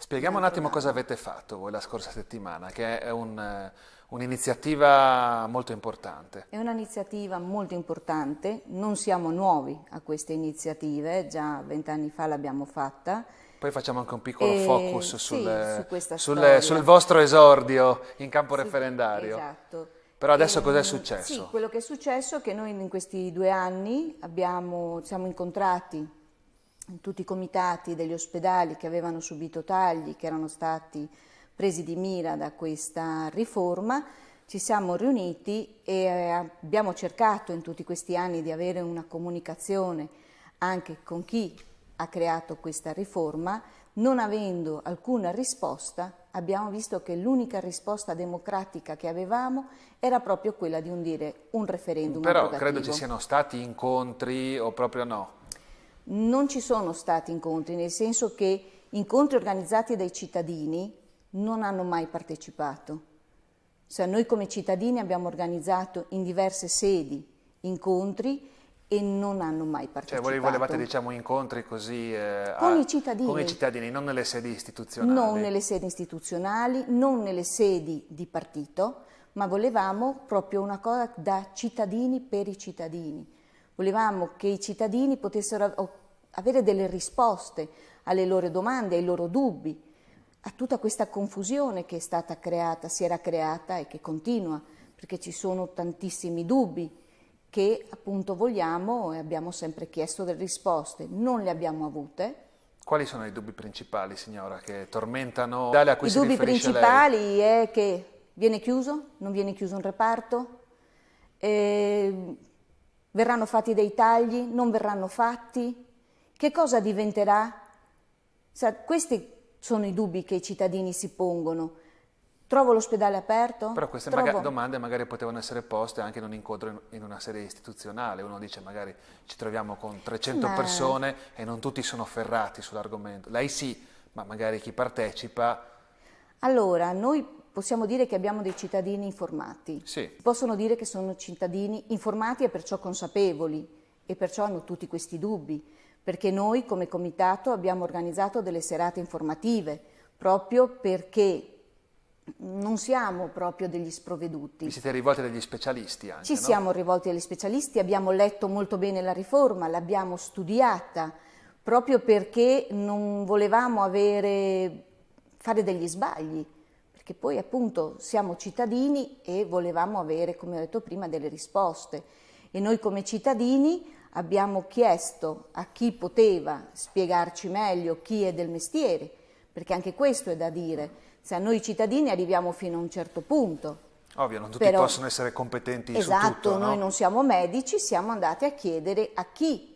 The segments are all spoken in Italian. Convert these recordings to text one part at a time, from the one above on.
Spieghiamo un attimo cosa avete fatto voi la scorsa settimana, che è un'iniziativa molto importante. È un'iniziativa molto importante, non siamo nuovi a queste iniziative, già 20 anni fa l'abbiamo fatta. Poi facciamo anche un piccolo focus Sì, su questa storia. sul vostro esordio in campo referendario. Esatto. Però adesso cos'è successo? Sì, quello che è successo è che noi in questi 2 anni siamo incontrati in tutti i comitati degli ospedali che avevano subito tagli, che erano stati presi di mira da questa riforma, ci siamo riuniti e abbiamo cercato in tutti questi anni di avere una comunicazione anche con chi ha creato questa riforma. Non avendo alcuna risposta, abbiamo visto che l'unica risposta democratica che avevamo era proprio quella di dire un referendum Però abrogativo. credo ci siano stati incontri o proprio no? Non ci sono stati incontri, nel senso che incontri organizzati dai cittadini non hanno mai partecipato. Cioè, noi come cittadini abbiamo organizzato in diverse sedi incontri e non hanno mai partecipato. Cioè voi volevate, diciamo, incontri così con i cittadini, non nelle sedi istituzionali? Non nelle sedi istituzionali, non nelle sedi di partito, ma volevamo proprio una cosa da cittadini per i cittadini. Volevamo che i cittadini potessero avere delle risposte alle loro domande, ai loro dubbi, a tutta questa confusione che è stata creata, si era creata e che continua, perché ci sono tantissimi dubbi che appunto vogliamo e abbiamo sempre chiesto delle risposte, non le abbiamo avute. Quali sono i dubbi principali, signora, che tormentano l'ospedale a cui si I dubbi riferisce principali è che viene chiuso, non viene chiuso un reparto, verranno fatti dei tagli, non verranno fatti, che cosa diventerà? Questi sono i dubbi che i cittadini si pongono. Trovo l'ospedale aperto? Però queste domande magari potevano essere poste anche in un incontro in una sede istituzionale. Uno dice magari ci troviamo con 300 persone e non tutti sono ferrati sull'argomento. Lei sì, ma magari chi partecipa... Allora, noi possiamo dire che abbiamo dei cittadini informati. Sì. Possono dire che sono cittadini informati e perciò consapevoli e perciò hanno tutti questi dubbi, perché noi come comitato abbiamo organizzato delle serate informative proprio perché non siamo proprio degli sprovveduti. Vi siete rivolti agli specialisti anche, Ci siamo rivolti agli specialisti, abbiamo letto molto bene la riforma, l'abbiamo studiata, proprio perché non volevamo fare degli sbagli, perché poi appunto siamo cittadini e volevamo avere, come ho detto prima, delle risposte. E noi come cittadini abbiamo chiesto a chi poteva spiegarci meglio, chi è del mestiere, perché anche questo è da dire. Se noi cittadini arriviamo fino a un certo punto. Ovvio, non tutti possono essere competenti su tutto, Esatto, noi non siamo medici, siamo andati a chiedere a chi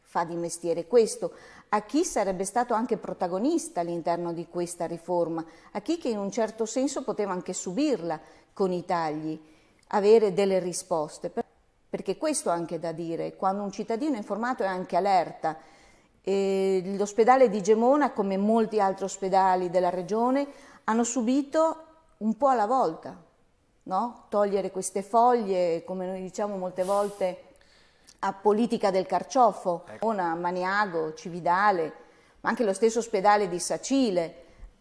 fa di mestiere questo, a chi sarebbe stato anche protagonista all'interno di questa riforma, a chi che in un certo senso poteva anche subirla con i tagli, avere delle risposte. Perché questo è anche da dire, quando un cittadino è informato è anche allerta. L'ospedale di Gemona, come molti altri ospedali della regione, hanno subito un po' alla volta, no? Togliere queste foglie, come noi diciamo molte volte, a politica del carciofo, a Maniago, Cividale, ma anche lo stesso ospedale di Sacile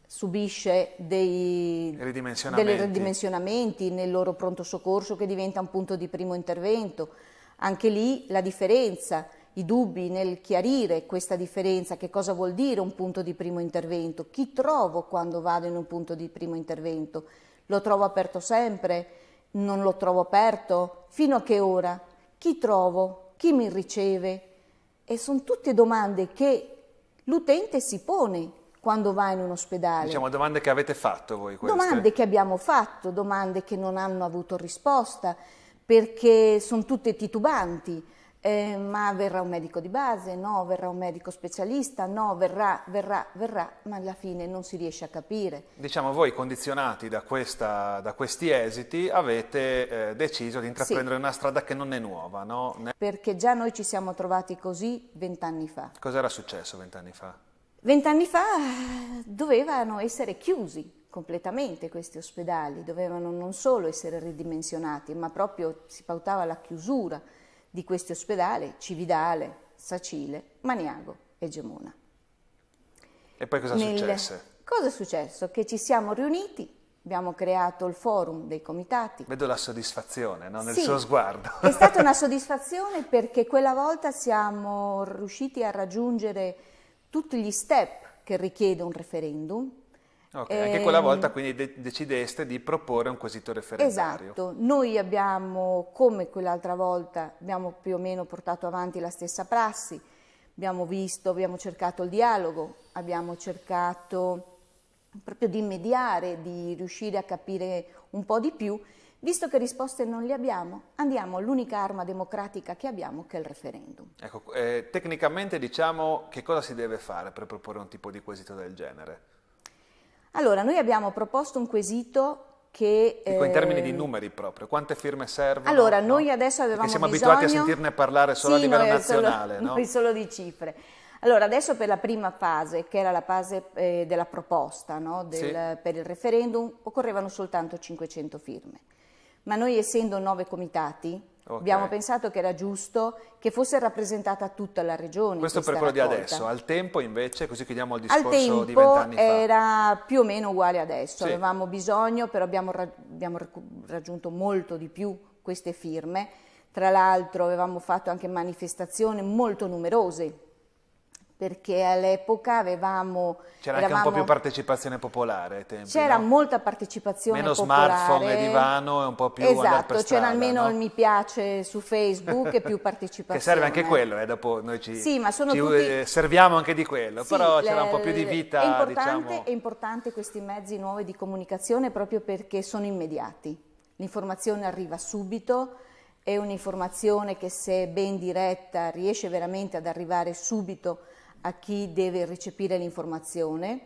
subisce dei ridimensionamenti nel loro pronto soccorso che diventa un punto di primo intervento. Anche lì la differenza, i dubbi nel chiarire questa differenza, che cosa vuol dire un punto di primo intervento, chi trovo quando vado in un punto di primo intervento, lo trovo aperto sempre, non lo trovo aperto, fino a che ora, chi trovo, chi mi riceve, e sono tutte domande che l'utente si pone quando va in un ospedale. Diciamo domande che avete fatto voi queste? Domande che abbiamo fatto, domande che non hanno avuto risposta, perché sono tutte titubanti. Ma verrà un medico di base? No, verrà un medico specialista? No, verrà, ma alla fine non si riesce a capire. Diciamo voi condizionati da questi esiti avete deciso di intraprendere una strada che non è nuova, no? Perché già noi ci siamo trovati così 20 anni fa. Cos'era successo 20 anni fa? 20 anni fa dovevano essere chiusi completamente questi ospedali, dovevano non solo essere ridimensionati, ma proprio si pautava la chiusura di questi ospedali, Cividale, Sacile, Maniago e Gemona. E poi cosa successe? Cosa Cosa è successo? Che ci siamo riuniti, abbiamo creato il forum dei comitati. Vedo la soddisfazione, no? Nel Sì, suo sguardo. è stata una soddisfazione perché quella volta siamo riusciti a raggiungere tutti gli step che richiede un referendum. Ok, anche quella volta quindi decideste di proporre un quesito referendario. Esatto, noi abbiamo, come quell'altra volta, abbiamo più o meno portato avanti la stessa prassi, abbiamo cercato il dialogo, abbiamo cercato proprio di mediare, di riuscire a capire un po' di più. Visto che risposte non le abbiamo, andiamo all'unica arma democratica che abbiamo, che è il referendum. Ecco, tecnicamente diciamo che cosa si deve fare per proporre un tipo di quesito del genere? Allora, noi abbiamo proposto un quesito che... Dico in termini di numeri proprio, quante firme servono? Allora, no? noi adesso avevamo Perché siamo bisogno... abituati a sentirne parlare solo a livello nazionale, no? Noi solo di cifre. Allora, adesso per la prima fase, che era la fase della proposta, no? Per il referendum, occorrevano soltanto 500 firme. Ma noi, essendo 9 comitati, abbiamo pensato che era giusto che fosse rappresentata tutta la regione. Questo per quello raccolta. Di adesso, al tempo invece, così chiudiamo il discorso di 20 tempo anni fa. era più o meno uguale adesso, Sì. avevamo bisogno, però abbiamo raggiunto molto di più queste firme. Tra l'altro avevamo fatto anche manifestazioni molto numerose, perché all'epoca C'era anche un po' più partecipazione popolare ai tempi, c'era no? molta partecipazione meno popolare. Smartphone e divano e un po' più andare per Esatto, strada, c'era almeno no? il mi piace su Facebook e più partecipazione. Che serve anche quello, dopo noi ci serviamo anche di quello, Sì, però c'era un po' più di vita, diciamo. È importante questi mezzi nuovi di comunicazione proprio perché sono immediati. L'informazione arriva subito, è un'informazione che, se ben diretta, riesce veramente ad arrivare subito a chi deve recepire l'informazione,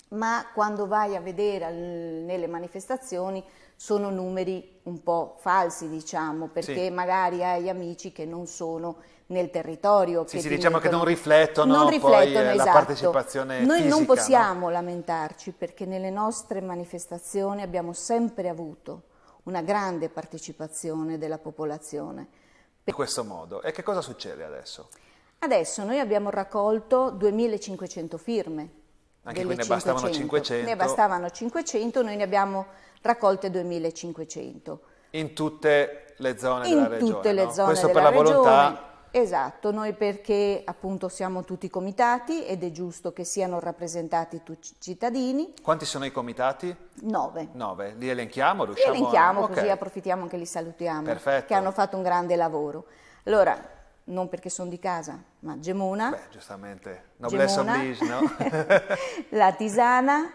ma quando vai a vedere nelle manifestazioni sono numeri un po' falsi, diciamo, perché magari hai amici che non sono nel territorio. Sì, diciamo che non riflettono poi esatto. la partecipazione Noi fisica. non possiamo lamentarci, perché nelle nostre manifestazioni abbiamo sempre avuto una grande partecipazione della popolazione. In questo modo. E che cosa succede adesso? Adesso noi abbiamo raccolto 2500 firme. Anche qui ne bastavano 500. Ne bastavano 500, noi ne abbiamo raccolte 2500. In tutte le zone della regione. In tutte le zone Questo della per la regione. volontà. Esatto, noi perché appunto siamo tutti comitati ed è giusto che siano rappresentati tutti i cittadini. Quanti sono i comitati? 9. 9. Li elenchiamo? Li elenchiamo, Okay. così approfittiamo che li salutiamo. Perfetto. Che hanno fatto un grande lavoro. Allora, non perché sono di casa, ma Gemona. Beh, giustamente. Noblesse oblige, no? La Tisana,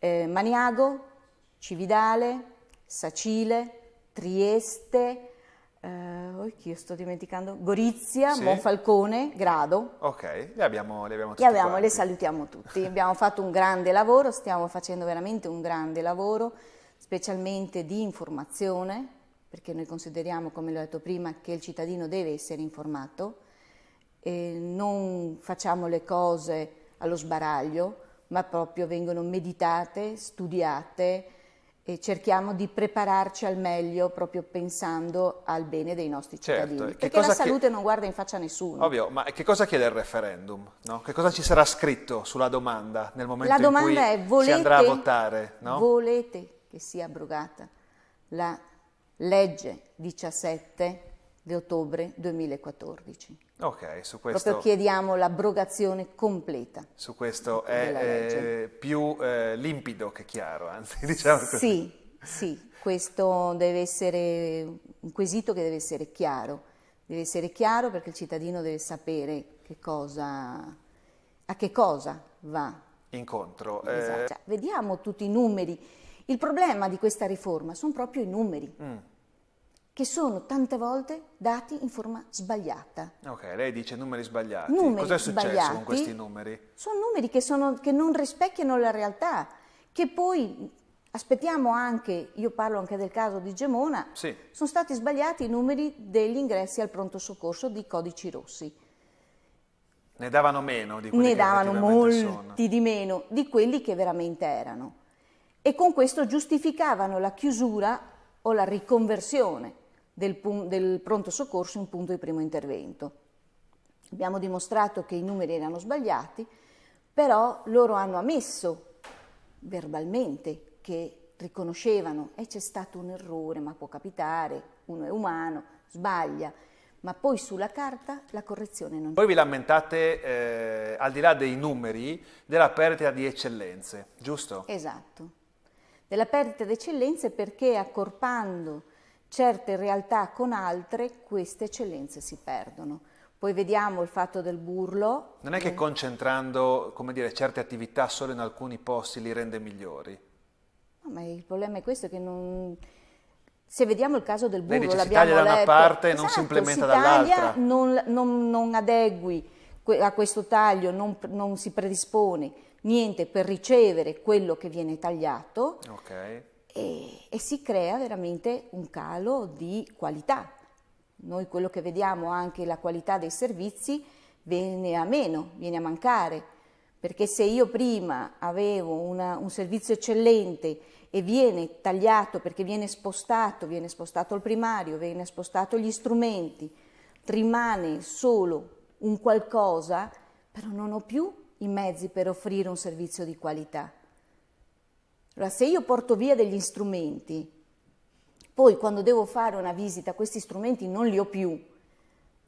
Maniago, Cividale, Sacile, Trieste, chi sto dimenticando? Gorizia, Sì. Monfalcone, Grado. Ok, li abbiamo tutti Le quanti. salutiamo tutti. Abbiamo fatto un grande lavoro, stiamo facendo veramente un grande lavoro, specialmente di informazione, perché noi consideriamo, come l'ho detto prima, che il cittadino deve essere informato e non facciamo le cose allo sbaraglio, ma proprio vengono meditate, studiate e cerchiamo di prepararci al meglio proprio pensando al bene dei nostri cittadini. Certo. Perché la salute non guarda in faccia a nessuno. Ovvio, ma che cosa chiede il referendum? No? Che cosa ci sarà scritto sulla domanda nel momento La in cui domanda è: si andrà a votare? No? Volete che sia abrogata la legge 17 di ottobre 2014? Ok, su Proprio questo, chiediamo l'abrogazione completa. su questo della è legge. più limpido che chiaro, anzi, diciamo così. Sì, questo deve essere un quesito che deve essere chiaro perché il cittadino deve sapere a che cosa va. Incontro. Esatto. Cioè, vediamo tutti i numeri. Il problema di questa riforma sono proprio i numeri, che sono tante volte dati in forma sbagliata. Ok, lei dice numeri sbagliati. Numeri Cos'è successo sbagliati con questi numeri? Sono numeri che non rispecchiano la realtà, che poi aspettiamo anche, io parlo anche del caso di Gemona, Sì. sono stati sbagliati i numeri degli ingressi al pronto soccorso di codici rossi. Ne davano meno di quelli Ne che davano effettivamente molti di meno di quelli che veramente erano. E con questo giustificavano la chiusura o la riconversione del pronto soccorso in punto di primo intervento. Abbiamo dimostrato che i numeri erano sbagliati, però loro hanno ammesso verbalmente, che riconoscevano c'è stato un errore, ma può capitare, uno è umano, sbaglia, ma poi sulla carta la correzione non c'è. Voi vi lamentate, al di là dei numeri, della perdita di eccellenze, giusto? Esatto, della perdita di eccellenze, perché accorpando certe realtà con altre, queste eccellenze si perdono. Poi vediamo il fatto del burlo. Non è che concentrando, come dire, certe attività solo in alcuni posti li rende migliori? No, ma il problema è questo, che non... Se vediamo il caso del burlo, lei dice, l'abbiamo si taglia da una parte e esatto, non si implementa si dall'altra. taglia, non adegui a questo taglio, non si predispone niente per ricevere quello che viene tagliato, Okay. e si crea veramente un calo di qualità. Noi quello che vediamo, anche la qualità dei servizi, viene a meno, viene a mancare, perché se io prima avevo un servizio eccellente e viene tagliato perché viene spostato il primario, viene spostato gli strumenti, rimane solo un qualcosa, però non ho più i mezzi per offrire un servizio di qualità. Allora, se io porto via degli strumenti, poi quando devo fare una visita questi strumenti non li ho più,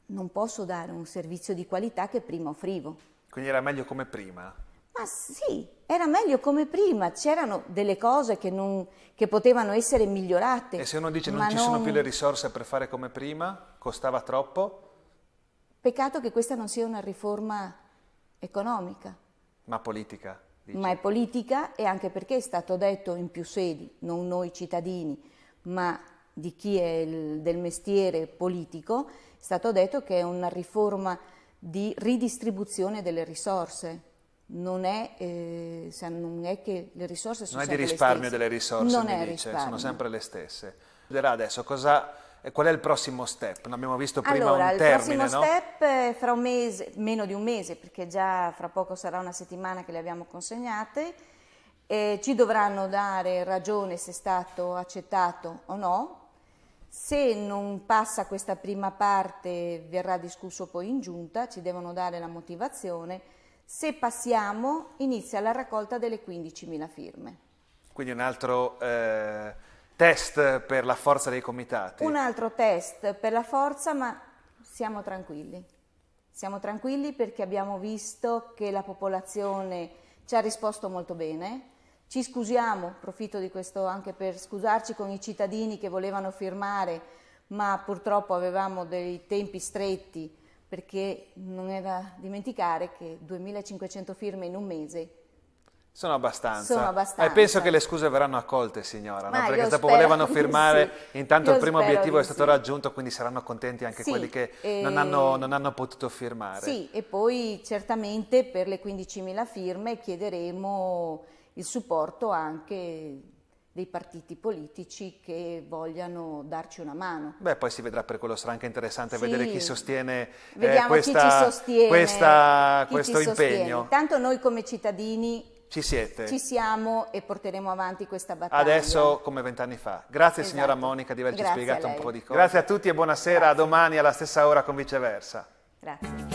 non posso dare un servizio di qualità che prima offrivo. Quindi era meglio come prima? Ma sì, era meglio come prima, c'erano delle cose che potevano essere migliorate. E se uno dice non ci sono più le risorse per fare come prima, costava troppo? Peccato che questa non sia una riforma economica. Ma politica, dice. Ma è politica, e anche perché è stato detto in più sedi, non noi cittadini, ma di chi è del mestiere politico, è stato detto che è una riforma di ridistribuzione delle risorse. Non è che le risorse sono sempre le stesse. Non è di risparmio delle risorse, non mi è dice, risparmio. sono sempre le stesse. Vedrà adesso qual è il prossimo step? Non abbiamo visto prima Allora, un termine, il prossimo no? step è fra un mese, meno di un mese, perché già fra poco sarà una settimana che le abbiamo consegnate, e ci dovranno dare ragione se è stato accettato o no. Se non passa questa prima parte verrà discusso poi in giunta, ci devono dare la motivazione. Se passiamo inizia la raccolta delle 15.000 firme. Quindi un altro test per la forza dei comitati. Un altro test per la forza, ma siamo tranquilli. Siamo tranquilli perché abbiamo visto che la popolazione ci ha risposto molto bene. Ci scusiamo, approfitto di questo anche per scusarci con i cittadini che volevano firmare, ma purtroppo avevamo dei tempi stretti, perché non è da dimenticare che 2.500 firme in un mese sono abbastanza. Sono abbastanza. E penso che le scuse verranno accolte, signora, no? Perché dopo spero, volevano firmare, sì, intanto il primo obiettivo è stato sì. raggiunto, quindi saranno contenti anche quelli che non hanno potuto firmare. Sì, e poi certamente per le 15.000 firme chiederemo il supporto anche dei partiti politici che vogliano darci una mano. Beh, poi si vedrà, per quello sarà anche interessante Sì, vedere chi sostiene chi ci sostiene, questo impegno. Tanto noi come cittadini ci siete. Ci siamo e porteremo avanti questa battaglia. Adesso come 20 anni fa. Grazie signora Monica di averci spiegato un po' di cose. Grazie a tutti e buonasera, a domani alla stessa ora con Viceversa. Grazie.